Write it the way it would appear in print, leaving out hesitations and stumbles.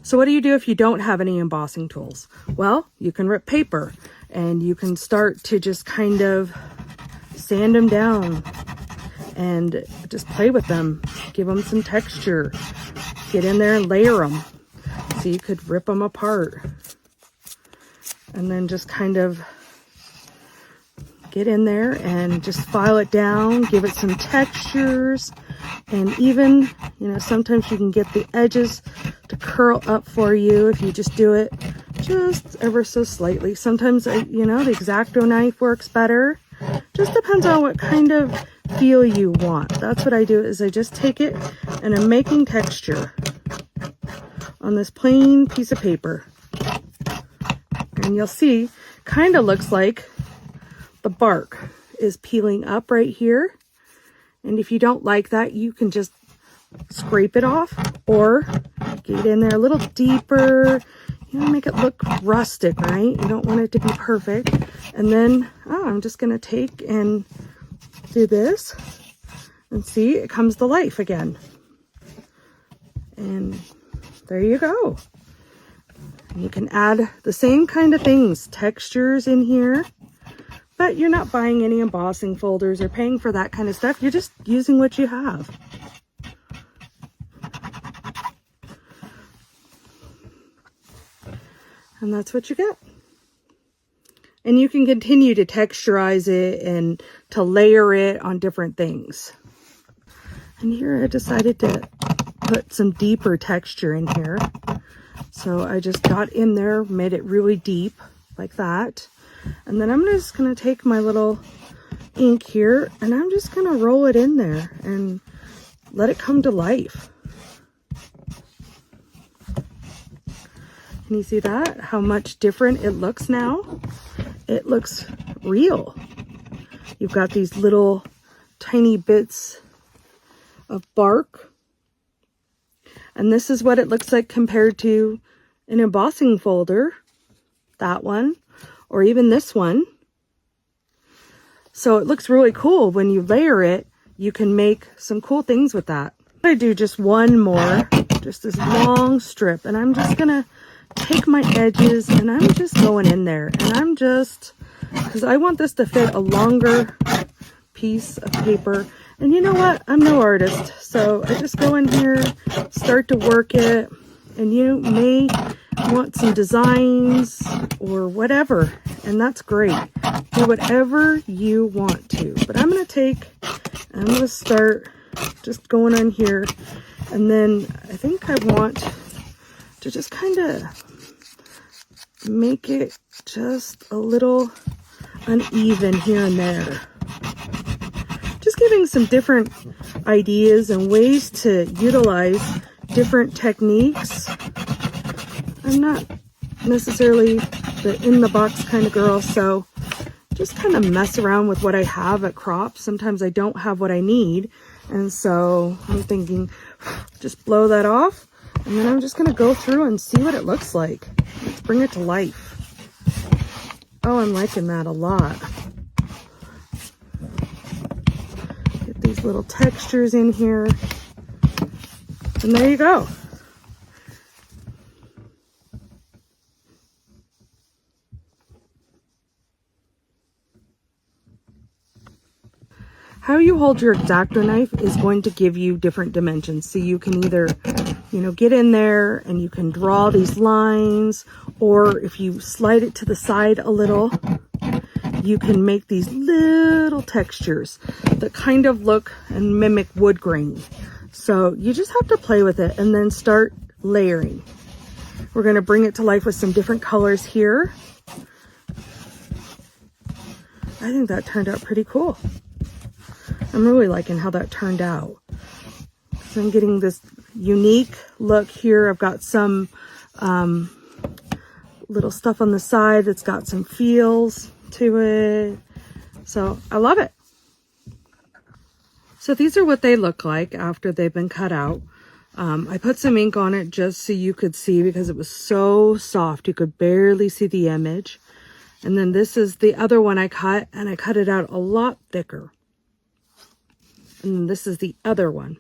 So what do you do if you don't have any embossing tools? Well, you can rip paper and you can start to just kind of sand them down and just play with them. Give them some texture. Get in there and layer them. So you could rip them apart. And then just kind of get in there and just file it down, give it some textures, and even, you know, sometimes you can get the edges to curl up for you if you just do it just ever so slightly. Sometimes, you know, the X-Acto knife works better. Just depends on what kind of feel you want. That's what I do, is I just take it and I'm making texture on this plain piece of paper. And you'll see, kind of looks like the bark is peeling up right here. And if you don't like that, you can just scrape it off or get in there a little deeper. You know, make it look rustic, right? You don't want it to be perfect. And then, I'm just going to take and do this. And see, it comes to life again. And there you go. And you can add the same kind of things, textures in here. But you're not buying any embossing folders or paying for that kind of stuff. You're just using what you have. And that's what you get. And you can continue to texturize it and to layer it on different things. And here I decided to put some deeper texture in here. So I just got in there, made it really deep like that. And then I'm just going to take my little ink here and I'm just going to roll it in there and let it come to life. Can you see that? How much different it looks now? It looks real. You've got these little tiny bits of bark. And this is what it looks like compared to an embossing folder. That one. Or even this one. So it looks really cool. When you layer it, you can make some cool things with that. I do just one more, just this long strip, and I'm just gonna take my edges and I'm just going in there, and I'm just, because I want this to fit a longer piece of paper. And you know what? I'm no artist, so I just go in here, start to work it, and you may want some designs or whatever, and that's great. Do whatever you want to, but I'm going to start just going on here, and then I think I want to just kind of make it just a little uneven here and there. Just giving some different ideas and ways to utilize different techniques. I'm not necessarily the in-the-box kind of girl, so just kind of mess around with what I have at crops. Sometimes I don't have what I need, and so I'm thinking, just blow that off, and then I'm just going to go through and see what it looks like. Let's bring it to life. Oh, I'm liking that a lot. Get these little textures in here, and there you go. How you hold your X-Acto knife is going to give you different dimensions. So you can either, you know, get in there and you can draw these lines, or if you slide it to the side a little, you can make these little textures that kind of look and mimic wood grain. So you just have to play with it and then start layering. We're going to bring it to life with some different colors here. I think that turned out pretty cool. I'm really liking how that turned out. So I'm getting this unique look here. I've got some little stuff on the side that's got some feels to it. So I love it. So these are what they look like after they've been cut out. I put some ink on it just so you could see, because it was so soft you could barely see the image. And then this is the other one I cut, and I cut it out a lot thicker. And this is the other one.